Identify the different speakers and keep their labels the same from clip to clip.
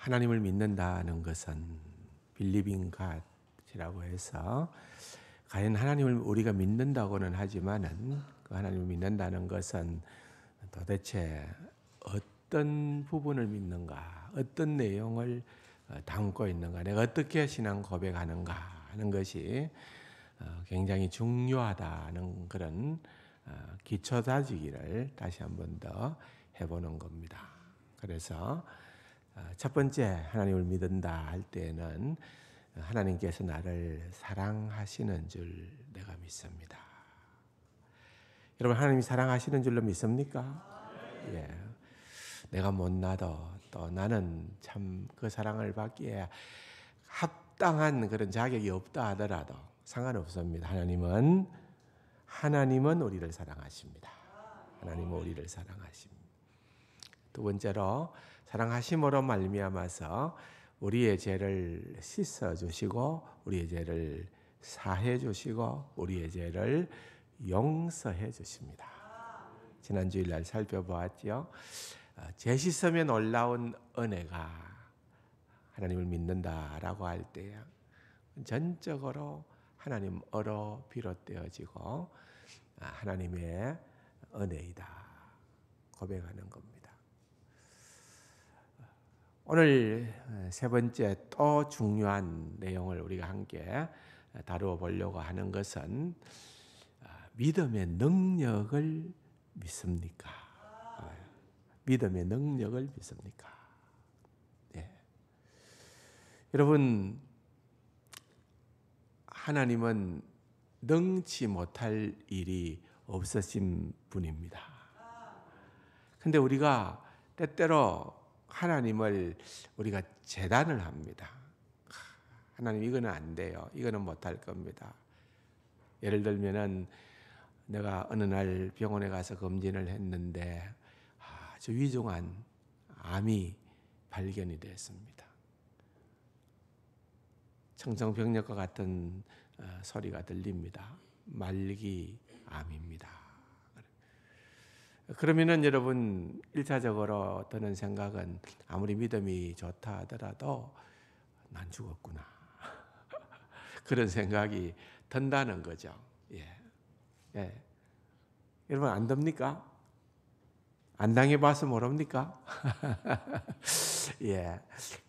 Speaker 1: 하나님을 믿는다는 것은 Believing God이라고 해서 과연 하나님을 우리가 믿는다고는 하지만은 그 하나님을 믿는다는 것은 도대체 어떤 부분을 믿는가, 어떤 내용을 담고 있는가, 내가 어떻게 신앙 고백하는가 하는 것이 굉장히 중요하다는 그런 기초 다지기를 다시 한 번 더 해보는 겁니다. 그래서 첫 번째 하나님을 믿는다 할 때는 하나님께서 나를 사랑하시는 줄 내가 믿습니다. 여러분, 하나님이 사랑하시는 줄로 믿습니까? 예. 내가 못나도 또 나는 참 그 사랑을 받기에 합당한 그런 자격이 없다 하더라도 상관없습니다. 하나님은 우리를 사랑하십니다. 하나님은 우리를 사랑하십니다. 두 번째로 사랑하심으로 말미암아서 우리의 죄를 씻어 주시고 우리의 죄를 사해 주시고 우리의 죄를 용서해 주십니다. 지난 주일날 살펴보았죠. 죄 씻으면 놀라운 은혜가 하나님을 믿는다라고 할 때 전적으로 하나님으로 비롯되어지고 하나님의 은혜이다 고백하는 겁니다. 오늘 세 번째 또 중요한 내용을 우리가 함께 다루어 보려고 하는 것은 믿음의 능력을 믿습니까? 믿음의 능력을 믿습니까? 네. 여러분, 하나님은 능치 못할 일이 없으신 분입니다. 근데 우리가 때때로 하나님을 우리가 제단을 합니다. 하나님 이거는 안 돼요. 이거는 못할 겁니다. 예를 들면은 내가 어느 날 병원에 가서 검진을 했는데 아주 위중한 암이 발견이 됐습니다. 청정병력과 같은 소리가 들립니다. 말기 암입니다. 그러면은 여러분 1차적으로 드는 생각은 아무리 믿음이 좋다 하더라도 난 죽었구나. 그런 생각이 든다는 거죠. 예. 여러분 안 듭니까? 안 당해봐서 모릅니까? 예.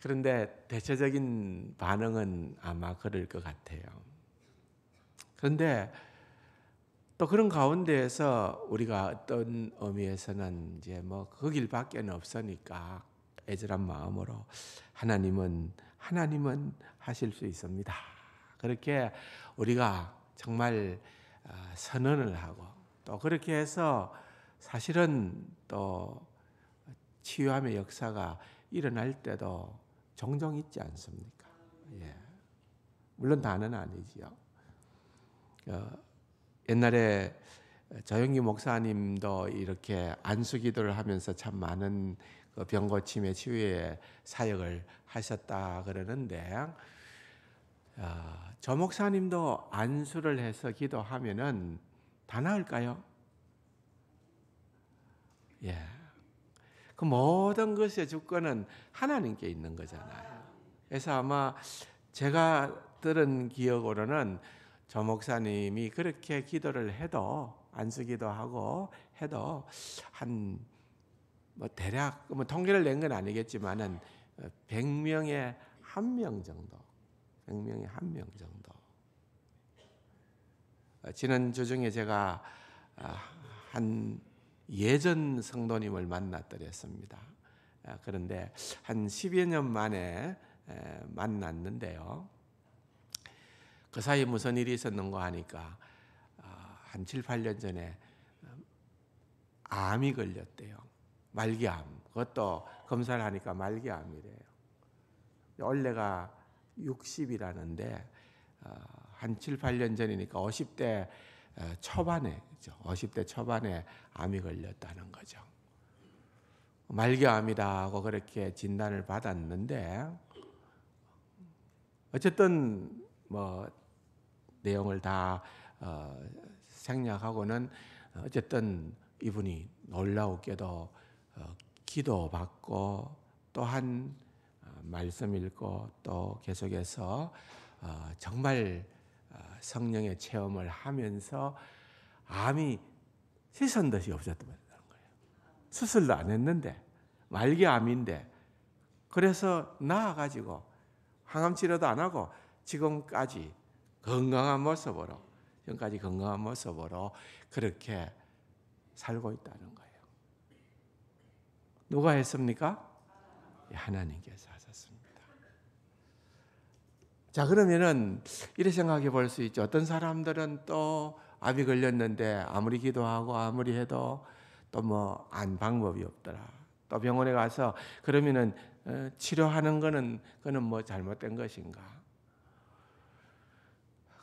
Speaker 1: 그런데 대체적인 반응은 아마 그럴 것 같아요. 그런데 또 그런 가운데에서 우리가 어떤 의미에서는 이제 뭐 그 길밖에 없으니까 애절한 마음으로 하나님은 하실 수 있습니다. 그렇게 우리가 정말 선언을 하고 또 그렇게 해서 사실은 또 치유함의 역사가 일어날 때도 종종 있지 않습니까? 예. 물론 다는 아니지요. 옛날에 조영기 목사님도 이렇게 안수기도를 하면서 참 많은 병고침의 치유의 사역을 하셨다 그러는데 조 목사님도 안수를 해서 기도하면은 다 나을까요? 예. 그 모든 것의 주권은 하나님께 있는 거잖아요. 그래서 아마 제가 들은 기억으로는 조 목사님이 그렇게 기도를 해도 안수기도하고 해도 한 뭐 대략 뭐 통계를 낸 건 아니겠지만은 100명에 1명 정도, 100명에 1명 정도. 지난 주 중에 제가 한 예전 성도님을 만났더랬습니다. 그런데 한 10여 년 만에 만났는데요. 그 사이에 무슨 일이 있었는가 하니까 한 7, 8년 전에 암이 걸렸대요. 말기암. 그것도 검사를 하니까 말기암이래요. 원래가 60이라는데 한 7, 8년 전이니까 50대 초반에 50대 초반에 암이 걸렸다는 거죠. 말기암이다 하고 그렇게 진단을 받았는데 어쨌든 뭐 내용을 다 생략하고는 어쨌든 이분이 놀라웠게도 기도받고 또한 말씀 읽고 또 계속해서 정말 성령의 체험을 하면서 암이 씻은 듯이 없었다는 거예요. 수술도 안 했는데 말기암인데 그래서 나아가지고 항암 치료도 안 하고 지금까지 건강한 모습으로 그렇게 살고 있다는 거예요. 누가 했습니까? 하나님께서 하셨습니다. 자, 그러면은 이렇게 생각해 볼 수 있죠. 어떤 사람들은 또 암이 걸렸는데 아무리 기도하고 아무리 해도 또 뭐 안 방법이 없더라. 또 병원에 가서 그러면은 치료하는 그는 뭐 잘못된 것인가?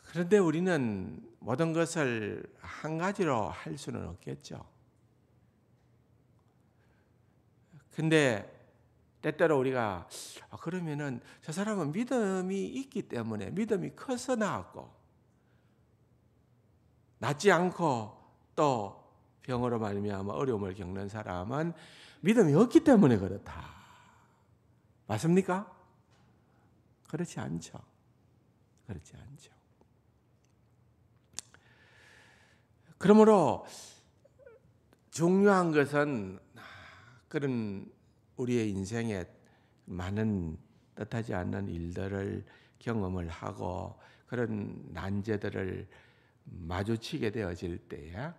Speaker 1: 그런데 우리는 모든 것을 한 가지로 할 수는 없겠죠. 근데 때때로 우리가 그러면은 저 사람은 믿음이 있기 때문에 믿음이 커서 나았고 낫지 않고 또 병으로 말미암아 어려움을 겪는 사람은 믿음이 없기 때문에 그렇다. 맞습니까? 그렇지 않죠. 그렇지 않죠. 그러므로 중요한 것은 그런 우리의 인생에 많은 뜻하지 않는 일들을 경험을 하고 그런 난제들을 마주치게 되어질 때에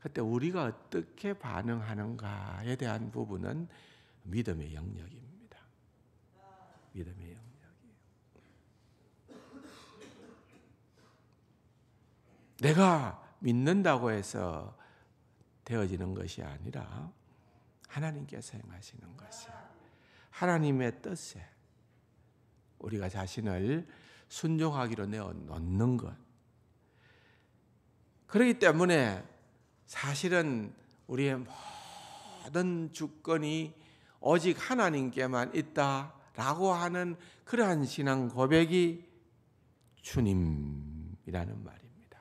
Speaker 1: 그때 우리가 어떻게 반응하는가에 대한 부분은 믿음의 영역입니다. 믿음의 영역이에요. 내가 믿는다고 해서 되어지는 것이 아니라 하나님께서 행하시는 것이 하나님의 뜻에 우리가 자신을 순종하기로 내어 놓는 것. 그렇기 때문에 사실은 우리의 모든 주권이 오직 하나님께만 있다라고 하는 그러한 신앙 고백이 주님이라는 말입니다.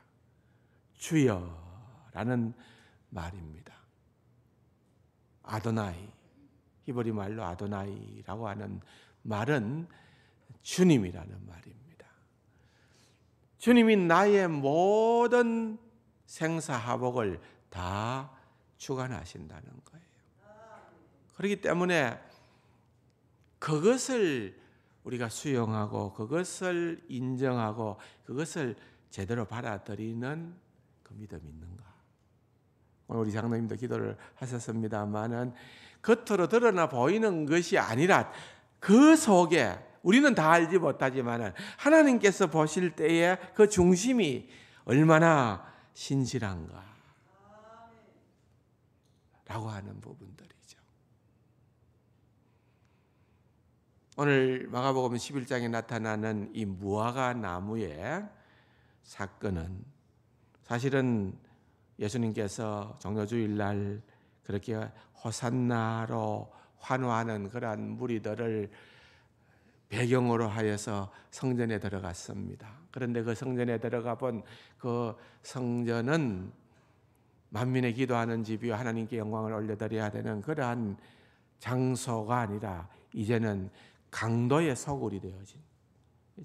Speaker 1: 주여라는 말입니다. 아도나이, 히브리 말로 아도나이라고 하는 말은 주님이라는 말입니다. 주님이 나의 모든 생사화복을 다 주관하신다는 거예요. 그렇기 때문에 그것을 우리가 수용하고 그것을 인정하고 그것을 제대로 받아들이는 그 믿음이 있는가? 오늘 우리 장로님도 기도를 하셨습니다만은 겉으로 드러나 보이는 것이 아니라 그 속에 우리는 다 알지 못하지만은 하나님께서 보실 때에 그 중심이 얼마나 신실한가 라고 하는 부분들이죠. 오늘 마가복음 11장에 나타나는 이 무화과 나무의 사건은 사실은 예수님께서 정료주일날 그렇게 호산나로 환호하는 그러한 무리들을 배경으로 하여서 성전에 들어갔습니다. 그런데 그 성전에 들어가 본 그 성전은 만민의 기도하는 집이요 하나님께 영광을 올려드려야 되는 그러한 장소가 아니라 이제는 강도의 소굴이 되어진,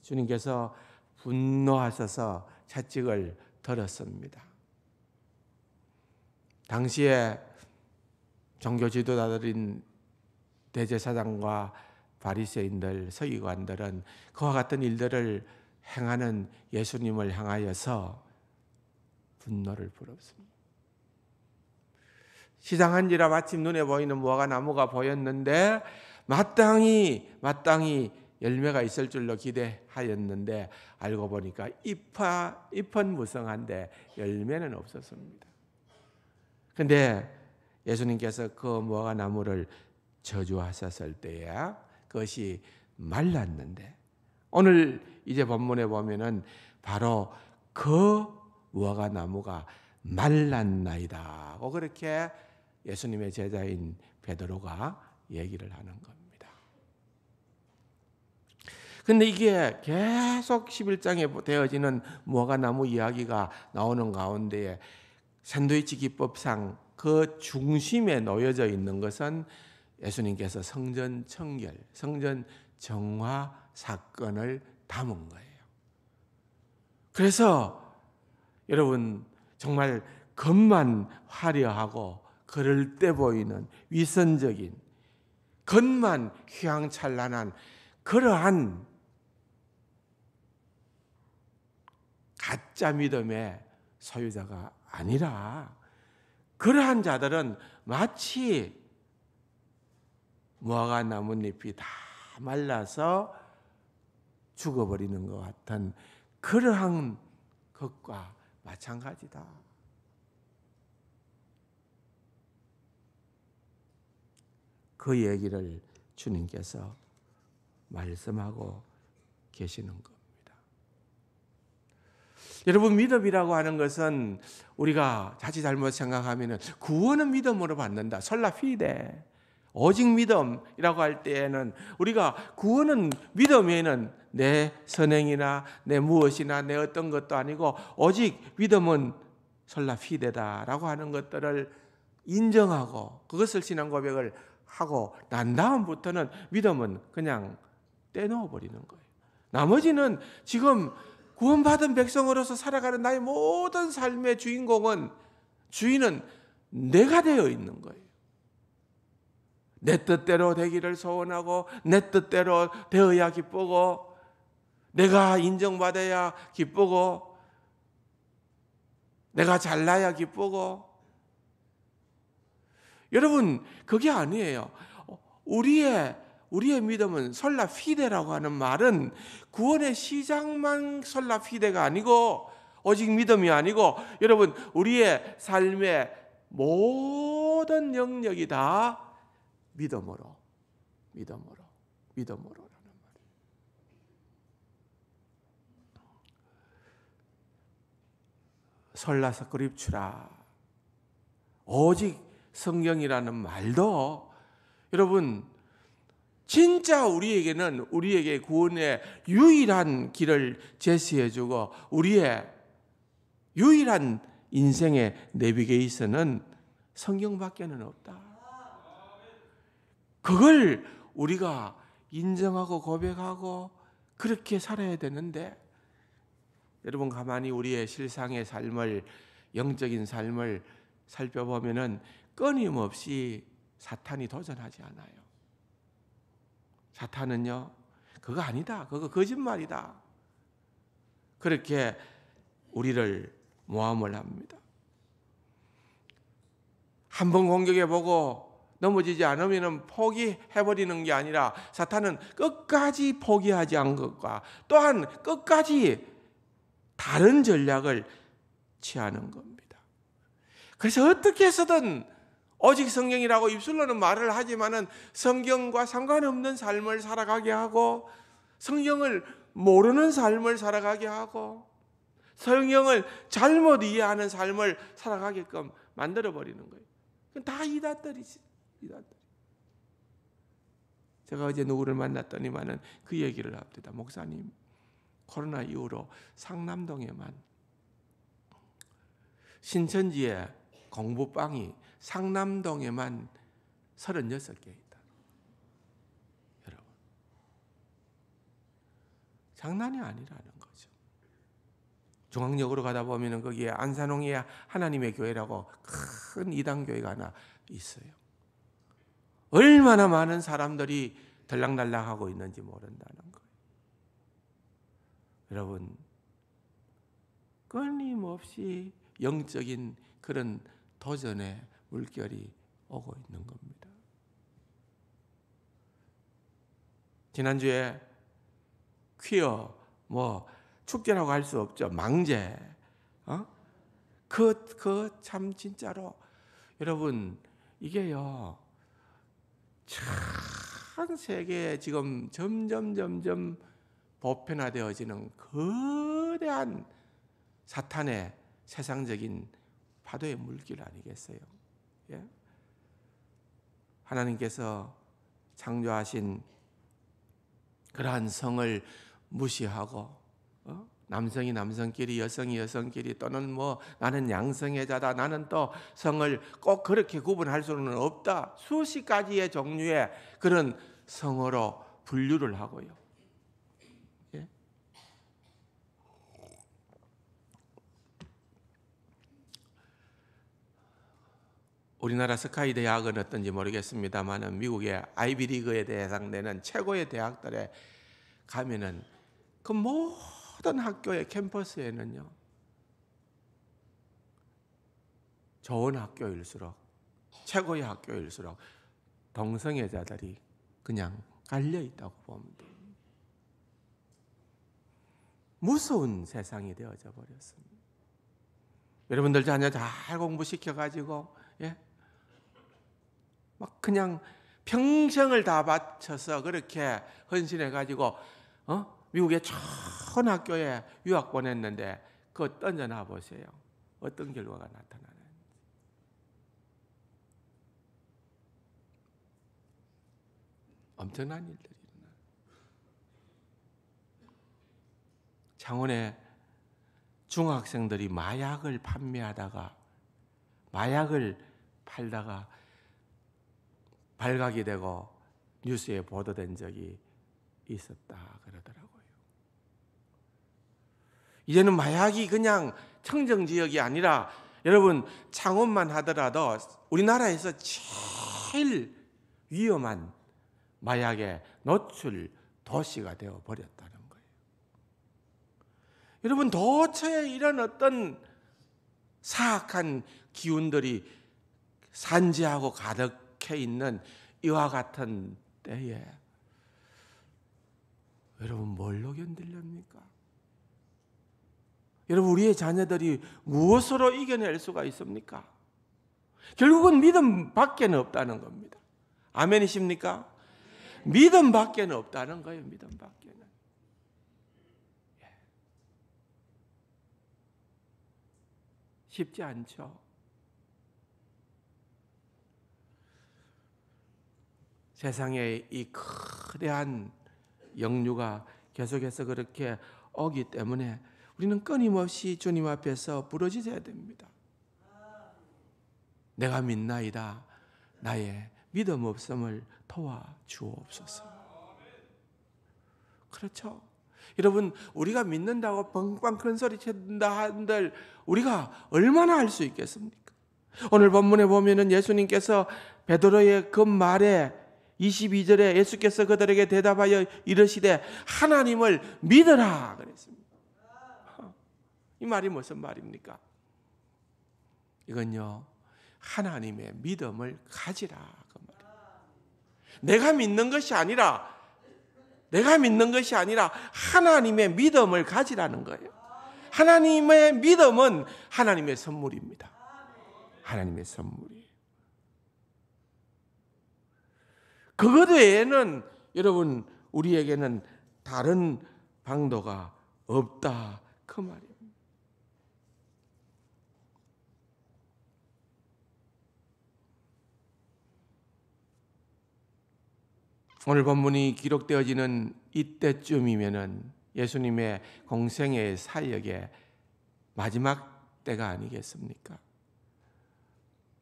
Speaker 1: 주님께서 분노하셔서 채찍을 들었습니다. 당시에 종교 지도자들인 대제사장과 바리새인들, 서기관들은 그와 같은 일들을 행하는 예수님을 향하여서 분노를 부렸습니다. 시장한지라 마침 눈에 보이는 무화과 나무가 보였는데 마땅히 열매가 있을 줄로 기대하였는데 알고 보니까 잎은 무성한데 열매는 없었습니다. 그런데 예수님께서 그 무화과 나무를 저주하셨을 때에 그것이 말랐는데 오늘 이제 본문에 보면은 바로 그 무화과 나무가 말랐나이다 고 그렇게 예수님의 제자인 베드로가 얘기를 하는 겁니다. 근데 이게 계속 11장에 되어지는 무화과 나무 이야기가 나오는 가운데에 샌드위치 기법상 그 중심에 놓여져 있는 것은 예수님께서 성전 청결, 성전 정화 사건을 담은 거예요. 그래서 여러분 정말 겉만 화려하고 그럴 때 보이는 위선적인, 겉만 휘황찬란한 그러한 가짜 믿음의 소유자가 아니라, 그러한 자들은 마치 무화과 나뭇잎이 다 말라서 죽어버리는 것 같은 그러한 것과 마찬가지다. 그 얘기를 주님께서 말씀하고 계시는 겁니다. 여러분, 믿음이라고 하는 것은 우리가 자칫 잘못 생각하면 구원은 믿음으로 받는다. 설라 피데. 오직 믿음이라고 할 때에는 우리가 구원은 믿음 외에는 내 선행이나 내 무엇이나 내 어떤 것도 아니고 오직 믿음은 설라 피데다라고 하는 것들을 인정하고 그것을 신앙 고백을 하고 난 다음부터는 믿음은 그냥 떼놓아 버리는 거예요. 나머지는 지금 구원받은 백성으로서 살아가는 나의 모든 삶의 주인은 내가 되어 있는 거예요. 내 뜻대로 되기를 소원하고 내 뜻대로 되어야 기쁘고 내가 인정받아야 기쁘고 내가 잘나야 기쁘고. 여러분, 그게 아니에요. 우리의 믿음은 설라 피데라고 하는 말은 구원의 시작만 설라 피데가 아니고 오직 믿음이 아니고 여러분 우리의 삶의 모든 영역이 다 믿음으로라는 말이에요. 설라 스크립추라, 오직 성경이라는 말도 여러분 진짜 우리에게 구원의 유일한 길을 제시해주고 우리의 유일한 인생의 내비게이션은 성경밖에는 없다. 그걸 우리가 인정하고 고백하고 그렇게 살아야 되는데, 여러분 가만히 우리의 실상의 삶을, 영적인 삶을 살펴보면은 끊임없이 사탄이 도전하지 않아요. 사탄은요, 그거 아니다, 그거 거짓말이다, 그렇게 우리를 모함을 합니다. 한 번 공격해보고 넘어지지 않으면 포기해버리는 게 아니라 사탄은 끝까지 포기하지 않은 것과 또한 끝까지 다른 전략을 취하는 겁니다. 그래서 어떻게 해서든 오직 성경이라고 입술로는 말을 하지만은 성경과 상관없는 삶을 살아가게 하고 성경을 모르는 삶을 살아가게 하고 성경을 잘못 이해하는 삶을 살아가게끔 만들어버리는 거예요. 다 이단들이지. 제가 어제 누구를 만났더니만은 그 얘기를 합니다. 목사님, 코로나 이후로 상남동에만 신천지에 공부방이 상남동에만 36개 있다. 여러분, 장난이 아니라는 거죠. 중앙역으로 가다 보면은 거기에 안산홍의 하나님의 교회라고 큰 이단교회가 하나 있어요. 얼마나 많은 사람들이 들락날락하고 있는지 모른다는 거예요. 여러분, 끊임없이 영적인 그런 도전의 물결이 오고 있는 겁니다. 지난주에 퀴어 축제라고 할 수 없죠. 망제. 그 참 진짜로 여러분 이게요. 전 세계에 지금 점점 보편화되어지는 거대한 사탄의 세상적인 파도의 물길 아니겠어요? 예? 하나님께서 창조하신 그러한 성을 무시하고 남성이 남성끼리, 여성이 여성끼리, 또는 뭐 나는 양성애자다, 나는 또 성을 꼭 그렇게 구분할 수는 없다. 수십 가지의 종류의 그런 성어로 분류를 하고요. 예? 우리나라 스카이 대학은 어떤지 모르겠습니다만 미국의 아이비리그에 해당되는 최고의 대학들에 가면은 그 모든 학교의 캠퍼스에는요, 좋은 학교일수록, 최고의 학교일수록 동성애자들이 그냥 깔려 있다고 보면 돼요. 무서운 세상이 되어져 버렸습니다. 여러분들 자녀 잘 공부시켜 가지고, 예? 막 그냥 평생을 다 바쳐서 그렇게 헌신해 가지고 미국의 좋은 학교에 유학 보냈는데 그거 던져놔 보세요. 어떤 결과가 나타나는지. 엄청난 일들이 일어나요. 창원에 중학생들이 마약을 판매하다가, 마약을 팔다가 발각이 되고 뉴스에 보도된 적이 있었다 그러더라고요. 이제는 마약이 그냥 청정지역이 아니라 여러분 창원만 하더라도 우리나라에서 제일 위험한 마약의 노출 도시가 되어 버렸다는 거예요. 여러분 도처에 이런 어떤 사악한 기운들이 산지하고 가득해 있는 이와 같은 때에 여러분 뭘로 견디렵니까? 여러분 우리의 자녀들이 무엇으로 이겨낼 수가 있습니까? 결국은 믿음밖에 없다는 겁니다. 아멘이십니까? 믿음밖에 없다는 거예요. 믿음밖에는. 쉽지 않죠. 세상에 이 거대한 영류가 계속해서 그렇게 오기 때문에 우리는 끊임없이 주님 앞에서 부르짖어야 됩니다. 내가 믿나이다. 나의 믿음 없음을 도와주옵소서. 그렇죠. 여러분 우리가 믿는다고 뻥뻥 큰 소리 친다 한들 우리가 얼마나 할 수 있겠습니까? 오늘 본문에 보면은 예수님께서 베드로의 그 말에 22절에 예수께서 그들에게 대답하여 이르시되 하나님을 믿으라 그랬습니다. 이 말이 무슨 말입니까? 이건요, 하나님의 믿음을 가지라 그 말이에요. 내가 믿는 것이 아니라 하나님의 믿음을 가지라는 거예요. 하나님의 믿음은 하나님의 선물입니다. 하나님의 선물이에요. 그것 외에는 여러분 우리에게는 다른 방도가 없다 그 말이에요. 오늘 본문이 기록되어지는 이때쯤이면은 예수님의 공생의 사역의 마지막 때가 아니겠습니까?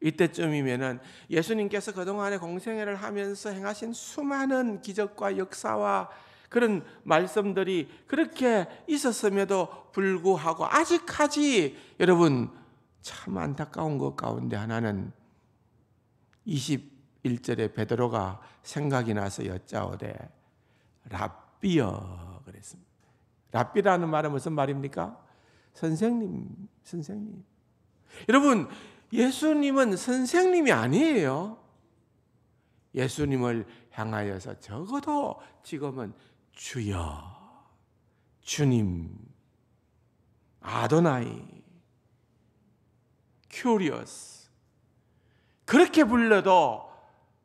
Speaker 1: 이때쯤이면은 예수님께서 그동안에 공생애를 하면서 행하신 수많은 기적과 역사와 그런 말씀들이 그렇게 있었음에도 불구하고 아직까지 여러분 참 안타까운 것 가운데 하나는 21절에 베드로가 생각이 나서 여짜오되 랍비여 그랬습니다. 랍비라는 말은 무슨 말입니까? 선생님. 여러분 예수님은 선생님이 아니에요. 예수님을 향하여서 적어도 지금은 주여, 주님, 아도나이, 큐리어스 그렇게 불러도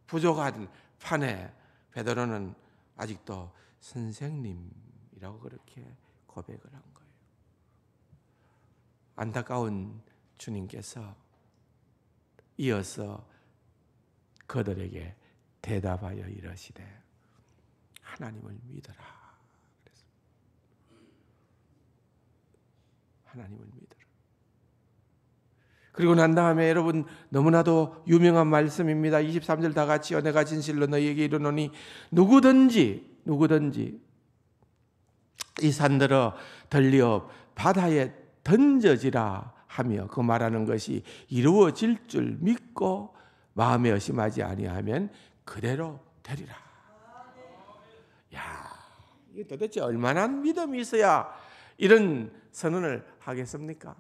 Speaker 1: 부족한 판에 베드로는 아직도 선생님이라고 그렇게 고백을 한 거예요. 안타까운 주님께서 이어서 그들에게 대답하여 이르시되 하나님을 믿어라. 하나님을 믿으라. 그리고 난 다음에 여러분 너무나도 유명한 말씀입니다. 23절 다 같이요. 내가 진실로 너희에게 이르노니 누구든지 이 산들어 들리어 바다에 던져지라 하며 그 말하는 것이 이루어질 줄 믿고 마음에 의심하지 아니하면 그대로 되리라. 야, 이게 도대체 얼마나 믿음이 있어야 이런 선언을 하겠습니까?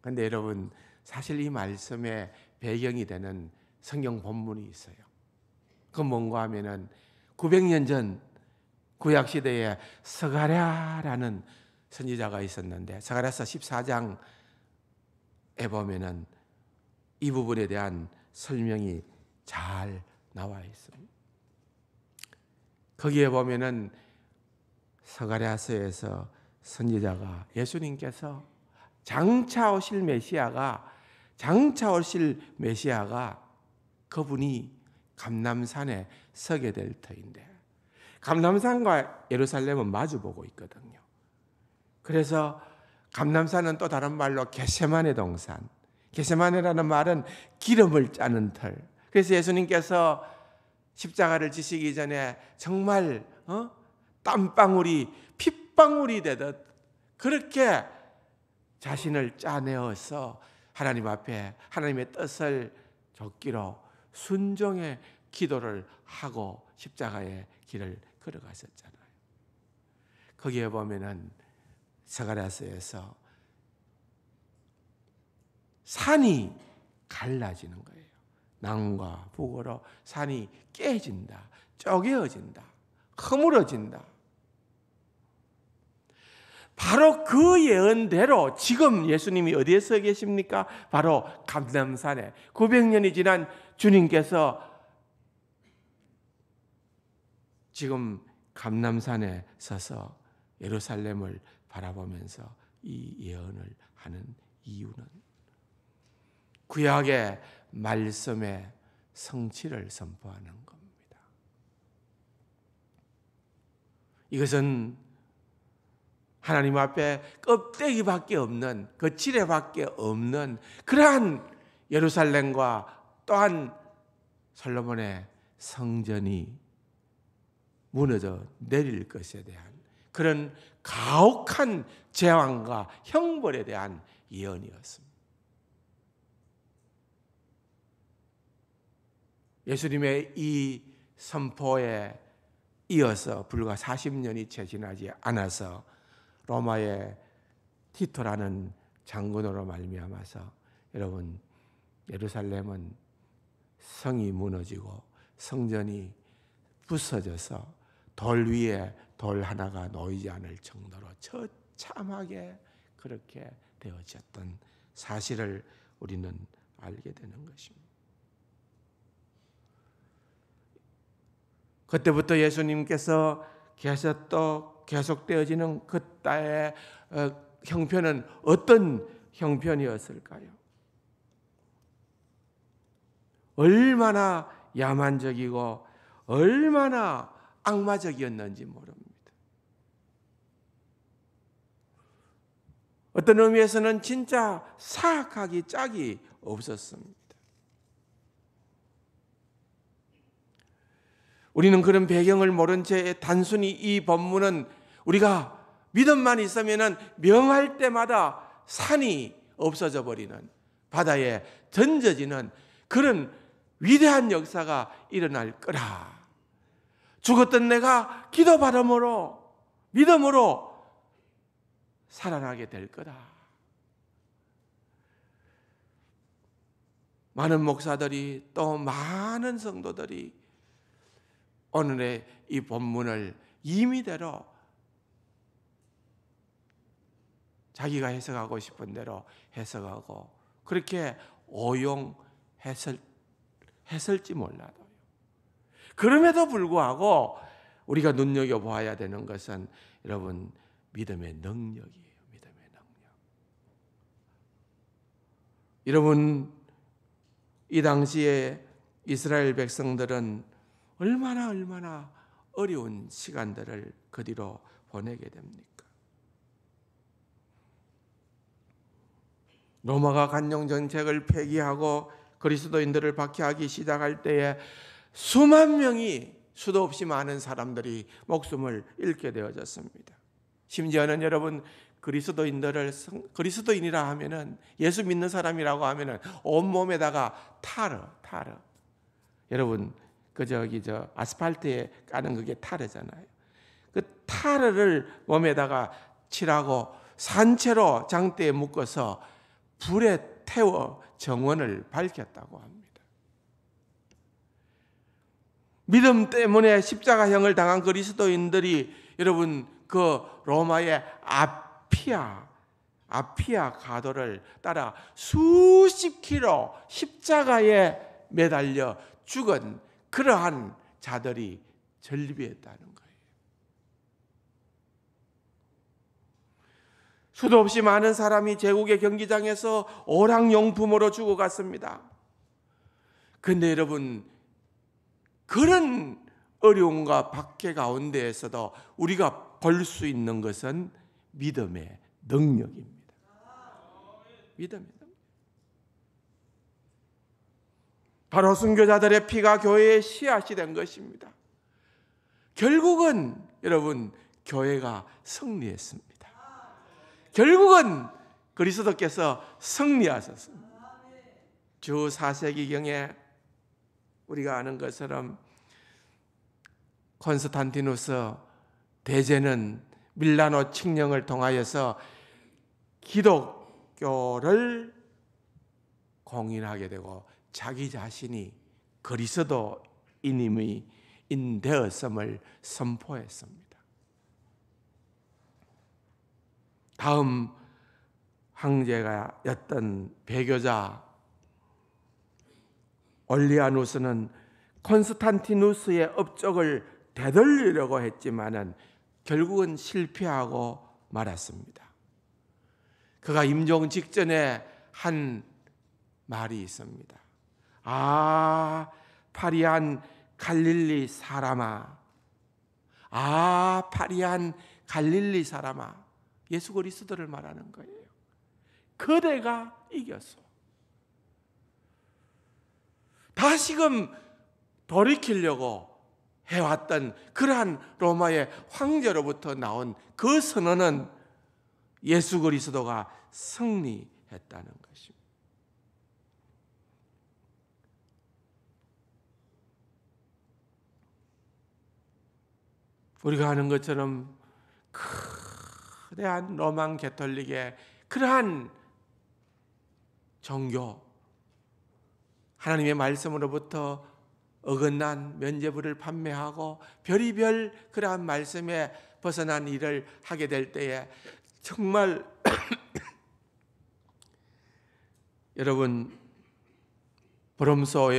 Speaker 1: 그런데 여러분 사실 이 말씀의 배경이 되는 성경 본문이 있어요. 그건 뭔가 하면은 900년 전 구약시대에 스가랴라는 선지자가 있었는데 스가랴서 14장에 보면은 이 부분에 대한 설명이 잘 나와 있습니다. 거기에 보면은 스가랴서에서 선지자가 예수님께서 장차 오실 메시아가 그분이 감람산에 서게 될 터인데 감람산과 예루살렘은 마주보고 있거든요. 그래서 감람산은 또 다른 말로 겟세마네 동산. 겟세마네라는 말은 기름을 짜는 털. 그래서 예수님께서 십자가를 지시기 전에 정말 땀방울이 핏방울이 되듯 그렇게 자신을 짜내어서 하나님 앞에 하나님의 뜻을 좇기로 순종의 기도를 하고 십자가의 길을 걸어가셨잖아요. 거기에 보면은 스가랴서에서 산이 갈라지는 거예요. 남과 북으로 산이 깨진다, 쪼개어진다, 허물어진다. 바로 그 예언대로 지금 예수님이 어디에 서 계십니까? 바로 감람산에 900년이 지난 주님께서 지금 감람산에 서서 예루살렘을 바라보면서 이 예언을 하는 이유는 구약의 말씀의 성취를 선포하는 겁니다. 이것은 하나님 앞에 껍데기밖에 없는 그 지뢰밖에 없는 그러한 예루살렘과 또한 솔로몬의 성전이 무너져 내릴 것에 대한 그런 가혹한 재앙과 형벌에 대한 예언이었습니다. 예수님의 이 선포에 이어서 불과 40년이 채 지나지 않아서 로마의 티토라는 장군으로 말미암아서 여러분 예루살렘은 성이 무너지고 성전이 부서져서 돌 위에 돌 하나가 놓이지 않을 정도로 처참하게 그렇게 되어졌던 사실을 우리는 알게 되는 것입니다. 그때부터 예수님께서 계속되어지는 그 때의 형편은 어떤 형편이었을까요? 얼마나 야만적이고 얼마나 악마적이었는지 모릅니다. 어떤 의미에서는 진짜 사악하기 짝이 없었습니다. 우리는 그런 배경을 모른 채 단순히 이 본문은 우리가 믿음만 있으면 명할 때마다 산이 없어져 버리는 바다에 던져지는 그런 위대한 역사가 일어날 거라. 죽었던 내가 기도 바람으로 믿음으로 살아나게 될 거다. 많은 목사들이 또 많은 성도들이 오늘의 이 본문을 임의대로 자기가 해석하고 싶은 대로 해석하고 그렇게 오용했을지 몰라도요. 그럼에도 불구하고 우리가 눈여겨보아야 되는 것은 여러분 믿음의 능력이에요. 믿음의 능력. 여러분 이 당시에 이스라엘 백성들은 얼마나 어려운 시간들을 그 뒤로 보내게 됩니까? 로마가 간용 정책을 폐기하고 그리스도인들을 박해하기 시작할 때에 수만 명이 수도 없이 많은 사람들이 목숨을 잃게 되어졌습니다. 심지어는 여러분, 그리스도인이라 하면은, 예수 믿는 사람이라고 하면은 온몸에다가 타르. 여러분, 아스팔트에 까는 그게 타르잖아요. 그 타르를 몸에다가 칠하고 산채로 장대에 묶어서 불에 태워 정원을 밝혔다고 합니다. 믿음 때문에 십자가형을 당한 그리스도인들이 여러분, 그 로마의 아피아 가도를 따라 수십 킬로 십자가에 매달려 죽은 그러한 자들이 전립이었다는 거예요. 수도 없이 많은 사람이 제국의 경기장에서 오락용품으로 죽어갔습니다. 그런데 여러분, 그런 어려움과 박해 가운데에서도 우리가 볼 수 있는 것은 믿음의 능력입니다. 믿음의 능력. 바로 순교자들의 피가 교회의 씨앗이 된 것입니다. 결국은 여러분, 교회가 승리했습니다. 결국은 그리스도께서 승리하셨습니다. 주 4세기경에 우리가 아는 것처럼 콘스탄티누스 대제는 밀라노 칙령을 통하여서 기독교를 공인하게 되고 자기 자신이 그리스도인임이 인되었음을 선포했습니다. 다음 황제가였던 배교자 올리아누스는 콘스탄티누스의 업적을 되돌리려고 했지만은 결국은 실패하고 말았습니다. 그가 임종 직전에 한 말이 있습니다. 아, 파리한 갈릴리 사람아. 아, 파리한 갈릴리 사람아. 예수 그리스도를 말하는 거예요. 그대가 이겼어. 다시금 돌이키려고 해왔던 그러한 로마의 황제로부터 나온 그 선언은 예수 그리스도가 승리했다는 것입니다. 우리가 아는 것처럼 거대한 로만 가톨릭의 그러한 종교, 하나님의 말씀으로부터 어긋난 면죄부를 판매하고 별의별 그러한 말씀에 벗어난 일을 하게 될 때에 정말 여러분, 브롬소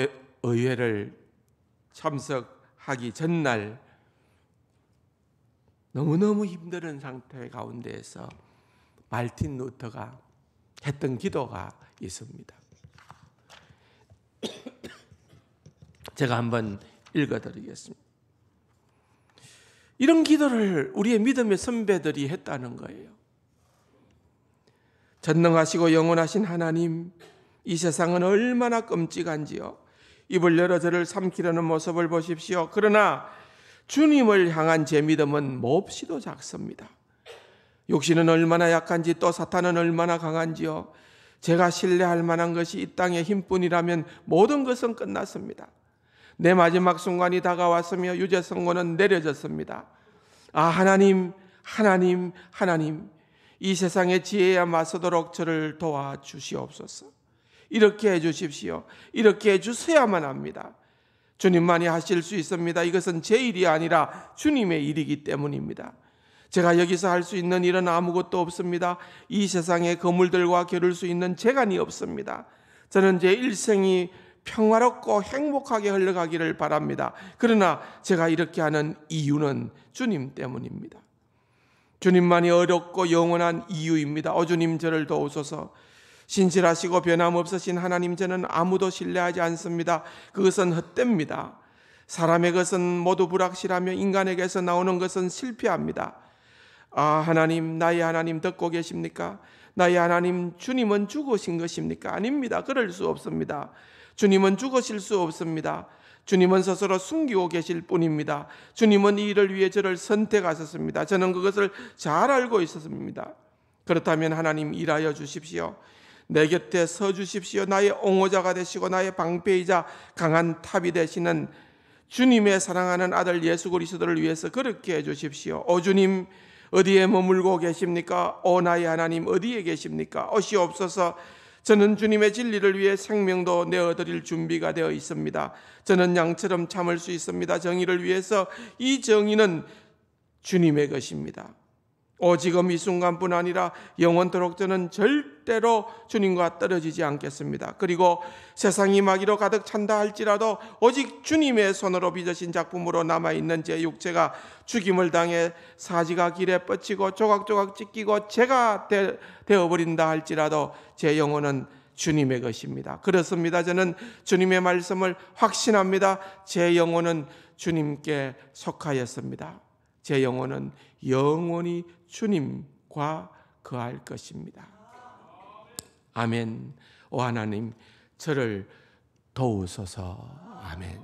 Speaker 1: 의회를 참석하기 전날 너무너무 힘든 상태 가운데에서 말틴 루터가 했던 기도가 있습니다. 제가 한번 읽어드리겠습니다. 이런 기도를 우리의 믿음의 선배들이 했다는 거예요. 전능하시고 영원하신 하나님, 이 세상은 얼마나 끔찍한지요. 입을 열어 저를 삼키려는 모습을 보십시오. 그러나 주님을 향한 제 믿음은 몹시도 작습니다. 육신은 얼마나 약한지 또 사탄은 얼마나 강한지요. 제가 신뢰할 만한 것이 이 땅의 힘뿐이라면 모든 것은 끝났습니다. 내 마지막 순간이 다가왔으며 유죄 선고는 내려졌습니다. 아, 하나님, 하나님, 하나님, 이 세상의 지혜에 맞서도록 저를 도와주시옵소서. 이렇게 해주십시오. 이렇게 해주셔야만 합니다. 주님만이 하실 수 있습니다. 이것은 제 일이 아니라 주님의 일이기 때문입니다. 제가 여기서 할 수 있는 일은 아무것도 없습니다. 이 세상의 거물들과 겨룰 수 있는 재간이 없습니다. 저는 제 일생이 평화롭고 행복하게 흘러가기를 바랍니다. 그러나 제가 이렇게 하는 이유는 주님 때문입니다. 주님만이 어렵고 영원한 이유입니다. 주님, 저를 도우소서. 신실하시고 변함없으신 하나님, 저는 아무도 신뢰하지 않습니다. 그것은 헛됩니다. 사람의 것은 모두 불확실하며 인간에게서 나오는 것은 실패합니다. 아, 하나님, 나의 하나님 듣고 계십니까? 나의 하나님, 주님은 죽으신 것입니까? 아닙니다. 그럴 수 없습니다. 주님은 죽으실 수 없습니다. 주님은 스스로 숨기고 계실 뿐입니다. 주님은 이 일을 위해 저를 선택하셨습니다. 저는 그것을 잘 알고 있었습니다. 그렇다면 하나님, 일하여 주십시오. 내 곁에 서 주십시오. 나의 옹호자가 되시고 나의 방패이자 강한 탑이 되시는 주님의 사랑하는 아들 예수 그리스도를 위해서 그렇게 해 주십시오. 오 주님, 어디에 머물고 계십니까? 오 나의 하나님, 어디에 계십니까? 오시옵소서. 저는 주님의 진리를 위해 생명도 내어드릴 준비가 되어 있습니다. 저는 양처럼 참을 수 있습니다. 정의를 위해서. 이 정의는 주님의 것입니다. 지금 이 순간뿐 아니라 영원토록 저는 절대로 주님과 떨어지지 않겠습니다. 그리고 세상이 마귀로 가득 찬다 할지라도 오직 주님의 손으로 빚으신 작품으로 남아있는 제 육체가 죽임을 당해 사지가 길에 뻗치고 조각조각 찢기고 죄가 되어버린다 할지라도 제 영혼은 주님의 것입니다. 그렇습니다. 저는 주님의 말씀을 확신합니다. 제 영혼은 주님께 속하였습니다. 제 영혼은 영원히 주님과 거할 것입니다. 아멘. 오 하나님, 저를 도우소서. 아멘.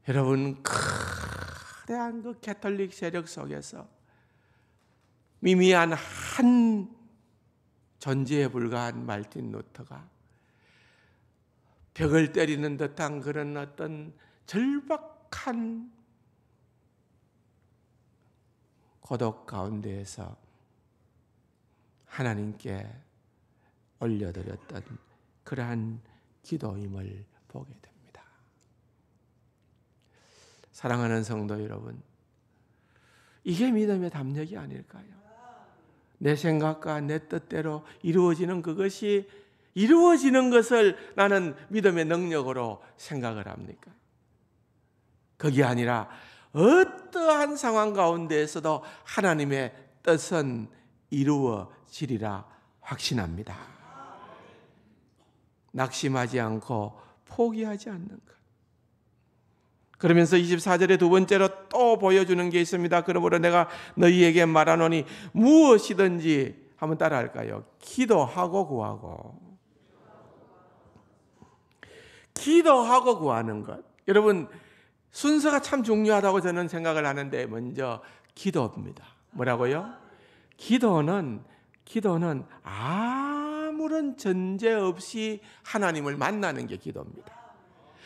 Speaker 1: 여러분, 거대한 그 가톨릭 세력 속에서 미미한 한 존재에 불과한 말틴 루터가 벽을 때리는 듯한 그런 어떤 절박한 고독 가운데에서 하나님께 올려드렸던 그러한 기도임을 보게 됩니다. 사랑하는 성도 여러분, 이게 믿음의 담력이 아닐까요? 내 생각과 내 뜻대로 이루어지는 그것이 이루어지는 것을 나는 믿음의 능력으로 생각을 합니까? 그게 아니라 어떠한 상황 가운데에서도 하나님의 뜻은 이루어지리라 확신합니다. 낙심하지 않고 포기하지 않는 것. 그러면서 24절에 두 번째로 또 보여주는 게 있습니다. 그러므로 내가 너희에게 말하노니 무엇이든지 한번 따라할까요? 기도하고 구하고. 기도하고 구하는 것. 여러분, 순서가 참 중요하다고 저는 생각을 하는데 먼저 기도입니다. 뭐라고요? 기도는 아무런 전제 없이 하나님을 만나는 게 기도입니다.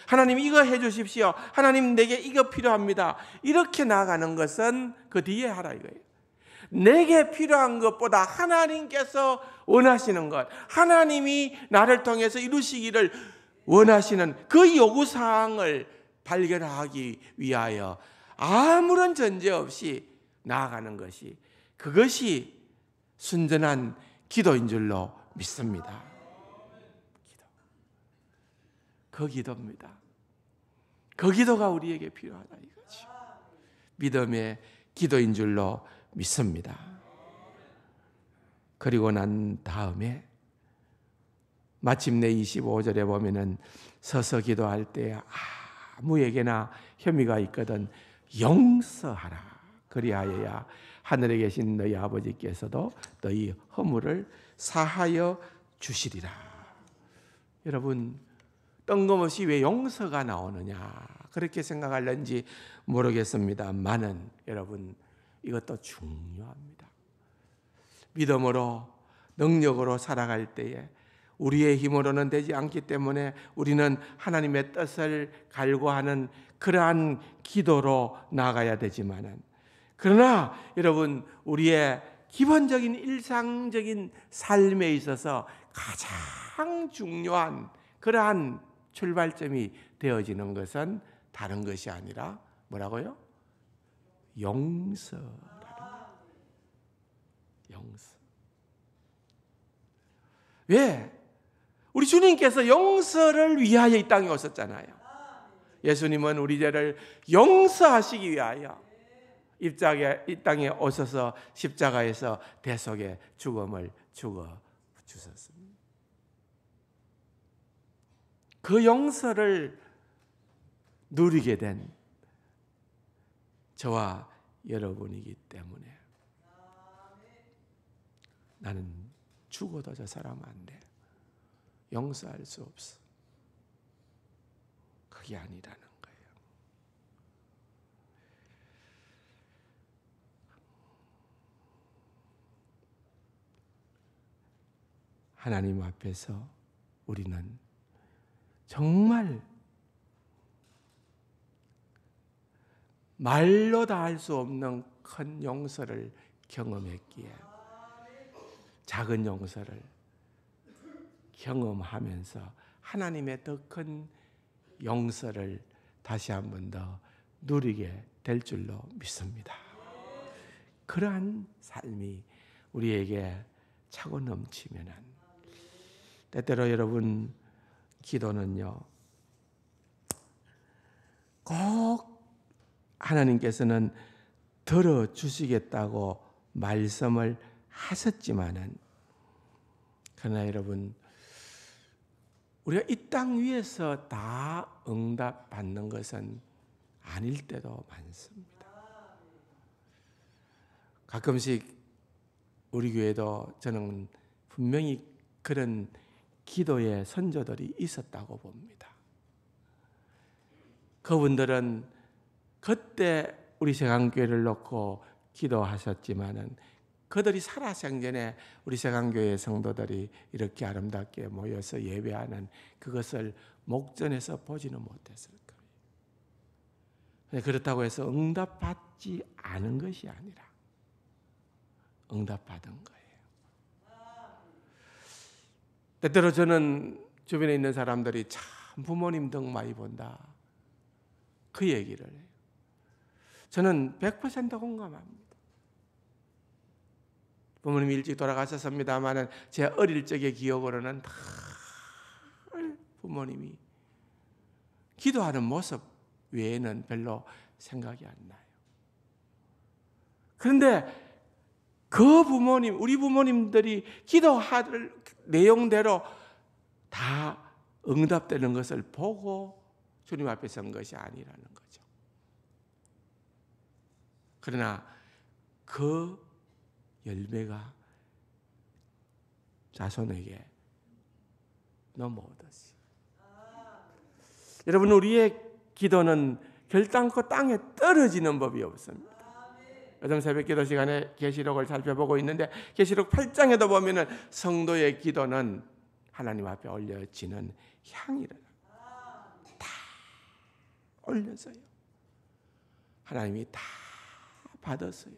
Speaker 1: 하나님 이거 해 주십시오. 하나님 내게 이거 필요합니다. 이렇게 나아가는 것은 그 뒤에 하라 이거예요. 내게 필요한 것보다 하나님께서 원하시는 것, 하나님이 나를 통해서 이루시기를 원하시는 그 요구사항을 발견하기 위하여 아무런 전제 없이 나아가는 것이, 그것이 순전한 기도인 줄로 믿습니다. 그 기도입니다. 그 기도가 우리에게 필요하다 이거죠. 믿음의 기도인 줄로 믿습니다. 그리고 난 다음에 마침내 25절에 보면은 서서 기도할 때 아무에게나 혐의가 있거든 용서하라. 그리하여야 하늘에 계신 너희 아버지께서도 너희 허물을 사하여 주시리라. 여러분, 뜬금없이 왜 용서가 나오느냐 그렇게 생각할는지 모르겠습니다만은 여러분, 이것도 중요합니다. 믿음으로 능력으로 살아갈 때에 우리의 힘으로는 되지 않기 때문에 우리는 하나님의 뜻을 갈구하는 그러한 기도로 나아가야 되지만은, 그러나 여러분, 우리의 기본적인 일상적인 삶에 있어서 가장 중요한 그러한 출발점이 되어지는 것은 다른 것이 아니라 뭐라고요? 용서라는 용서. 왜? 우리 주님께서 용서를 위하여 이 땅에 오셨잖아요. 예수님은 우리 죄를 용서하시기 위하여 이 땅에 오셔서 십자가에서 대속의 죽음을 죽어 주셨습니다. 그 용서를 누리게 된 저와 여러분이기 때문에 나는 죽어도 저 사람 안 돼. 용서할 수 없어. 그게 아니라는 거예요. 하나님 앞에서 우리는 정말 말로 다 할 수 없는 큰 용서를 경험했기에 작은 용서를 경험하면서 하나님의 더 큰 용서를 다시 한 번 더 누리게 될 줄로 믿습니다. 그러한 삶이 우리에게 차고 넘치면은, 때때로 여러분 기도는요 꼭 하나님께서는 들어주시겠다고 말씀을 하셨지만은, 그러나 여러분 우리가 이 땅 위에서 다 응답받는 것은 아닐 때도 많습니다. 가끔씩 우리 교회도 저는 분명히 그런 기도의 선조들이 있었다고 봅니다. 그분들은 그때 우리 세강교회를 놓고 기도하셨지만은 그들이 살아생전에 우리 세강교회 성도들이 이렇게 아름답게 모여서 예배하는 그것을 목전에서 보지는 못했을 거예요. 그렇다고 해서 응답받지 않은 것이 아니라 응답받은 거예요. 때때로 저는 주변에 있는 사람들이 참 부모님 덕 많이 본다, 그 얘기를 해요. 저는 100% 공감합니다. 부모님이 일찍 돌아가셨습니다만 제 어릴 적의 기억으로는 다 부모님이 기도하는 모습 외에는 별로 생각이 안 나요. 그런데 그 부모님, 우리 부모님들이 기도할 내용대로 다 응답되는 것을 보고 주님 앞에 선 것이 아니라는 거죠. 그러나 그 열매가 자손에게 넘어오듯이, 여러분 우리의 기도는 결단코 땅에 떨어지는 법이 없습니다. 요즘 새벽 기도 시간에 계시록을 살펴보고 있는데 계시록 8장에도 보면은 성도의 기도는 하나님 앞에 올려지는 향이라 다 올려서요. 하나님이 다 받았어요.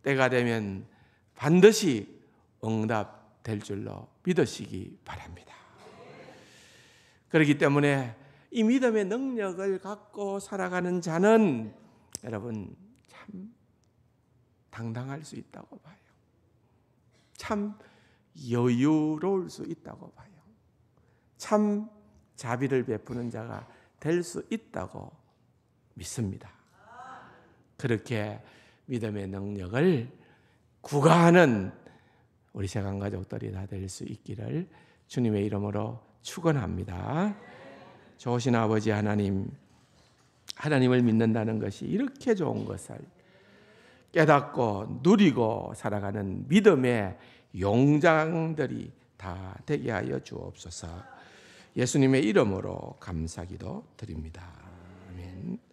Speaker 1: 때가 되면 반드시 응답될 줄로 믿으시기 바랍니다. 그렇기 때문에 이 믿음의 능력을 갖고 살아가는 자는 여러분 참 당당할 수 있다고 봐요. 참 여유로울 수 있다고 봐요. 참 자비를 베푸는 자가 될 수 있다고 믿습니다. 그렇게 믿음의 능력을 구가하는 우리 세강 가족들이 다 될 수 있기를 주님의 이름으로 축원합니다. 좋으신 아버지 하나님, 하나님을 믿는다는 것이 이렇게 좋은 것을 깨닫고 누리고 살아가는 믿음의 용장들이 다 되게 하여 주옵소서. 예수님의 이름으로 감사기도 드립니다. 아멘.